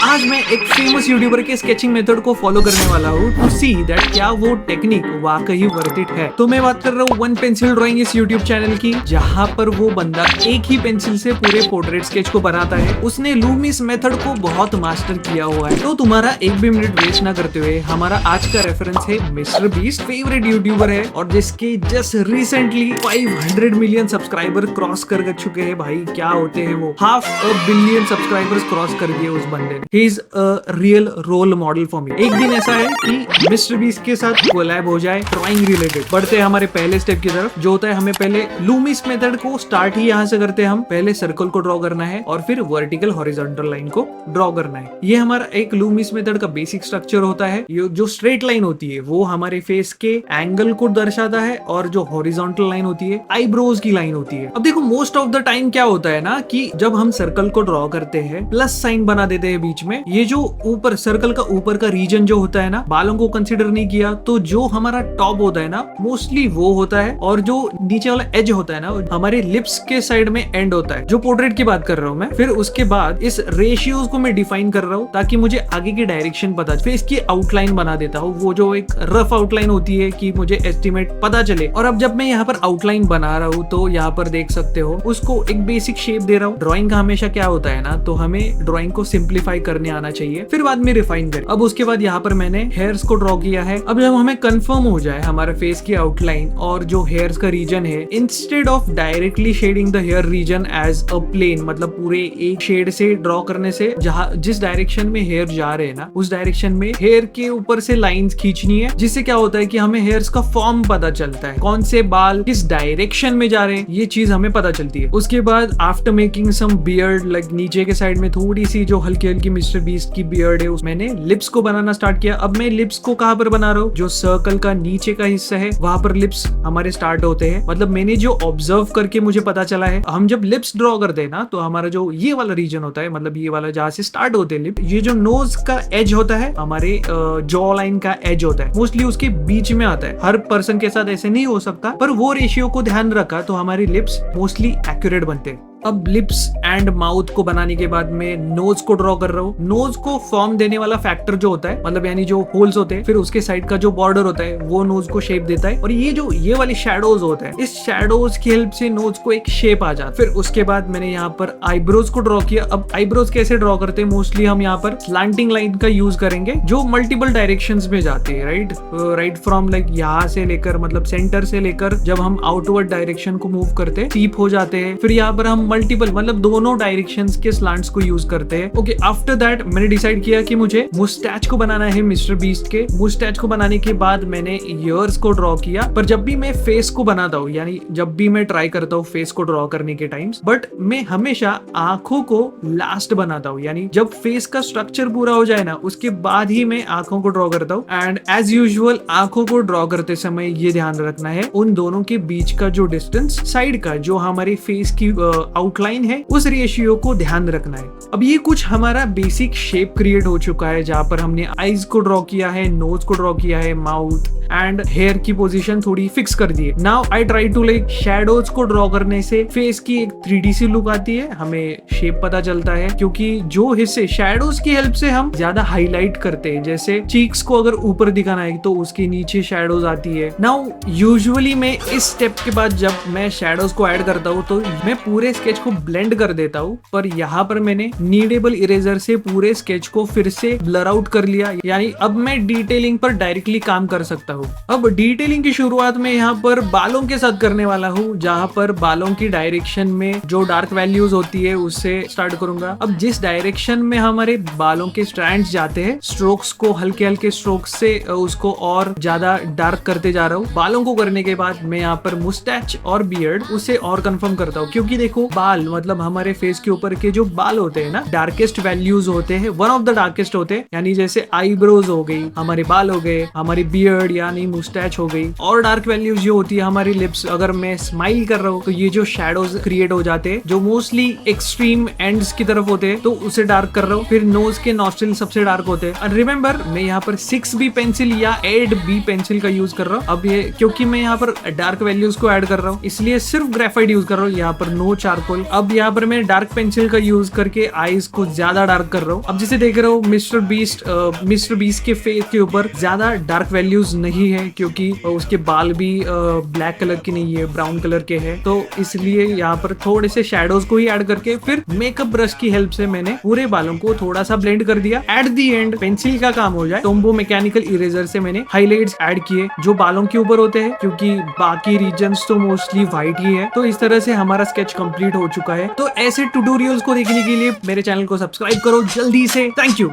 आज मैं एक फेमस यूट्यूबर के स्केचिंग मेथड को फॉलो करने वाला हूँ टू सी दैट क्या वो टेक्निक वाकई वर्थ इट है। तो मैं बात कर रहा हूँ वन पेंसिल ड्राइंग इस यूट्यूब चैनल की, जहाँ पर वो बंदा एक ही पेंसिल से पूरे पोर्ट्रेट स्केच को बनाता है। उसने लूमिस मेथड को बहुत मास्टर किया हुआ है। तो तुम्हारा एक भी मिनट वेस्ट ना करते हुए हमारा आज का रेफरेंस है मिस्टर बीस्ट, फेवरेट यूट्यूबर है और जिसके just recently 500 million subscriber cross कर चुके हैं। भाई क्या होते हैं वो, 500 मिलियन सब्सक्राइबर्स क्रॉस कर दिए उस बंदे ने। He is a real role model for me. एक दिन ऐसा है कि मिस्टर बीस्ट के साथ कोलैब हो जाए ड्राइंग रिलेटेड। बढ़ते हैं हमारे पहले स्टेप की तरफ, जो होता है हमें पहले लूमिस मेथड को स्टार्ट ही यहाँ से करते हैं। हम पहले सर्कल को ड्रॉ करना है और फिर वर्टिकल हॉरिजॉन्टल लाइन को ड्रॉ करना है। ये हमारा एक लूमिस मेथड का बेसिक स्ट्रक्चर होता है। ये जो स्ट्रेट लाइन होती है वो हमारे फेस के एंगल को दर्शाता है और जो हॉरिजॉन्टल लाइन होती है आईब्रोज की लाइन होती है। अब देखो मोस्ट ऑफ द टाइम क्या होता है ना कि जब हम सर्कल को ड्रॉ करते हैं प्लस साइन बना देते हैं बीच में। ये जो ऊपर सर्कल का ऊपर का रीजन जो होता है ना, बालों को कंसीडर नहीं किया तो जो हमारा टॉप होता है ना मोस्टली वो होता है, और जो नीचे वाला एज होता है ना हमारे लिप्स के साइड में एंड होता है, जो पोर्ट्रेट की बात कर रहा हूं मैं। फिर उसके बाद इस रेशियोज को मैं डिफाइन कर रहा हूं ताकि मुझे आगे की डायरेक्शन पता चले। फेस की आउटलाइन बना देता हूँ, वो जो एक रफ आउटलाइन होती है कि मुझे एस्टिमेट पता चले। और अब जब मैं यहाँ पर आउटलाइन बना रहा हूँ तो यहाँ पर देख सकते हो उसको एक बेसिक शेप दे रहा हूँ। ड्रॉइंग का हमेशा क्या होता है ना, तो हमें ड्रॉइंग को सिंप्लीफाई करने आना चाहिए, फिर बाद में रिफाइन करें। अब उसके बाद यहाँ पर मैंने हेयर्स को ड्रॉ किया है। अब जब हमें कंफर्म हो जाए हमारे फेस की आउटलाइन और जो हेयर्स का रीजन है, instead of directly shading the hair region as a plane, मतलब पूरे एक शेड से ड्रॉ करने से जहाँ जिस डायरेक्शन में हेयर जा रहे हैं ना उस डायरेक्शन में हेयर के ऊपर से लाइंस खींचनी है, जिससे क्या होता है कि हमें हेयर्स का फॉर्म पता चलता है, कौन से बाल किस डायरेक्शन में जा रहे हैं, ये चीज हमें पता चलती है। उसके बाद after making some beard, like नीचे के साइड में थोड़ी सी जो हल्की हल्की मिस्टर बीस्ट की बियर्ड है, मैंने लिप्स को बनाना स्टार्ट किया। अब मैं लिप्स को कहां पर बना रहा हूँ, जो सर्कल का नीचे का हिस्सा है वहां पर लिप्स हमारे स्टार्ट होते हैं। मतलब मैंने जो ऑब्जर्व करके मुझे पता चला है, हम जब लिप्स ड्रॉ करते हैं ना तो हमारा जो ये वाला रीजन होता है, मतलब ये वाला जहाँ से स्टार्ट होते हैं लिप, ये जो नोज का एज होता है हमारे जॉ लाइन का एज होता है, मोस्टली उसके बीच में आता है। हर पर्सन के साथ ऐसे नहीं हो सकता, पर वो रेशियो को ध्यान रखा तो हमारे लिप्स मोस्टली एक्यूरेट बनते हैं। अब लिप्स एंड माउथ को बनाने के बाद मैं नोज को ड्रॉ कर रहा हूँ। नोज को फॉर्म देने वाला फैक्टर जो होता है, मतलब यानी जो होल्स होते हैं, फिर उसके साइड का जो बॉर्डर होता है वो नोज को शेप देता है। और ये जो ये वाली शैडोज होते हैं, इस शैडोज की हेल्प से नोज को एक शेप आ जाता है। फिर उसके बाद मैंने यहाँ पर आईब्रोज को ड्रॉ किया। अब आईब्रोज कैसे ड्रॉ करते हैं, मोस्टली हम यहाँ पर स्लैंटिंग लाइन का यूज करेंगे जो मल्टीपल डायरेक्शंस में जाती है, राइट फ्रॉम लाइक यहाँ से लेकर, मतलब सेंटर से लेकर जब हम आउटवर्ड डायरेक्शन को मूव करते हैं टीप हो जाते हैं। फिर यहाँ पर हम मल्टीपल, मतलब दोनों डायरेक्शंस के स्लैंट्स को यूज करते हैं। ओके, आफ्टर दैट मैंने डिसाइड किया कि मुझे मुस्टैच को बनाना है मिस्टर बीस्ट के। मुस्टैच को बनाने के बाद मैंने ईयर्स को ड्रॉ किया। पर जब भी मैं फेस को बनाता हूँ, यानी जब भी मैं ट्राई करता हूँ फेस को ड्रॉ करने के टाइम्स, बट मैं हमेशा आंखों को लास्ट बनाता हूँ, यानी जब फेस का स्ट्रक्चर पूरा हो जाए ना उसके बाद ही मैं आंखों को ड्रॉ करता हूँ। एंड एज यूजुअल आंखों को ड्रॉ करते समय ये ध्यान रखना है उन दोनों के बीच का जो डिस्टेंस, साइड का जो हमारे फेस की आउटलाइन है, उस रेशियो को ध्यान रखना है। अब ये कुछ हमारा बेसिक शेप क्रिएट हो चुका है, जहां पर हमने आईज को ड्रॉ किया है, नोज को ड्रॉ किया है, माउथ एंड हेयर की पोजीशन थोड़ी फिक्स कर दी है। Now I try to like shadows को ड्रॉ करने से फेस की एक 3D सी लुक आती है, हमें शेप पता चलता है, क्योंकि जो हिस्से शैडोज की हेल्प से हम ज्यादा हाईलाइट करते हैं, जैसे चीक्स को अगर ऊपर दिखाना है तो उसके नीचे शैडोज आती है। नाउ यूजुअली मैं इस स्टेप के बाद जब मैं शैडोज को ऐड करता हूँ तो मैं पूरे स्केच को ब्लेंड कर देता हूँ, पर यहाँ पर मैंने नीडेबल इरेजर से पूरे स्केच को फिर से ब्लर आउट कर लिया, यानी अब मैं डिटेलिंग पर डायरेक्टली काम कर सकता हूँ। अब डिटेलिंग की शुरुआत में यहाँ पर बालों के साथ करने वाला हूँ, जहाँ पर बालों की डायरेक्शन में जो डार्क वैल्यूज होती है उससे स्टार्ट करूंगा। अब जिस डायरेक्शन में हमारे बालों के स्ट्रैंड्स जाते हैं, स्ट्रोक्स को हल्के हल्के स्ट्रोक्स से उसको और ज्यादा डार्क करते जा रहा हूँ। बालों को करने के बाद मैं यहाँ पर मुस्टैच और बियर्ड उसे और कंफर्म करता हूँ, क्योंकि देखो बाल मतलब हमारे फेस के ऊपर के जो बाल होते हैं ना, डार्केस्ट वैल्यूज होते हैं, वन ऑफ द डार्केस्ट होते हैं, यानी जैसे आईब्रोज हो गई, हमारे बाल हो गए, हमारी बियर्ड यानी मुस्टैच हो गई, और डार्क वैल्यूज जो होती है हमारी लिप्स। अगर मैं स्माइल कर रहा हूँ तो ये जो शैडोज क्रिएट हो जाते हैं जो मोस्टली एक्सट्रीम एंड्स की तरफ होते हैं, तो उसे डार्क कर रहा हूँ। फिर नोज के नॉस्ट्रिल सबसे डार्क होते हैं। और रिमेंबर मैं यहाँ पर 6B पेंसिल या 8B पेंसिल का यूज कर रहा हूँ। अब ये क्योंकि मैं यहाँ पर डार्क वैल्यूज को ऐड कर रहा हूँ इसलिए सिर्फ ग्रेफाइट यूज कर रहा हूँ, यहाँ पर नो चारकोल बिल्कुल। अब यहाँ पर मैं डार्क पेंसिल का यूज करके आईज को ज्यादा डार्क कर रहा हूँ। अब जैसे देख रहे हो मिस्टर बीस्ट के फेस के ऊपर ज्यादा डार्क वैल्यूज नहीं है, क्योंकि उसके बाल भी ब्लैक कलर के नहीं है, ब्राउन कलर के हैं। तो इसलिए यहाँ पर थोड़े से शेडोज को ही ऐड करके फिर मेकअप ब्रश की हेल्प से मैंने पूरे बालों को थोड़ा सा ब्लेंड कर दिया। एट दी एंड पेंसिल का काम हो जाए तो वो मैकेनिकल इरेजर से मैंने हाईलाइट्स ऐड किए जो बालों के ऊपर होते हैं, क्योंकि बाकी रीजन्स तो मोस्टली व्हाइट ही है। तो इस तरह से हमारा स्केच कंप्लीट हो चुका है। तो ऐसे ट्यूटोरियल्स को देखने के लिए मेरे चैनल को सब्सक्राइब करो जल्दी से। Thank you.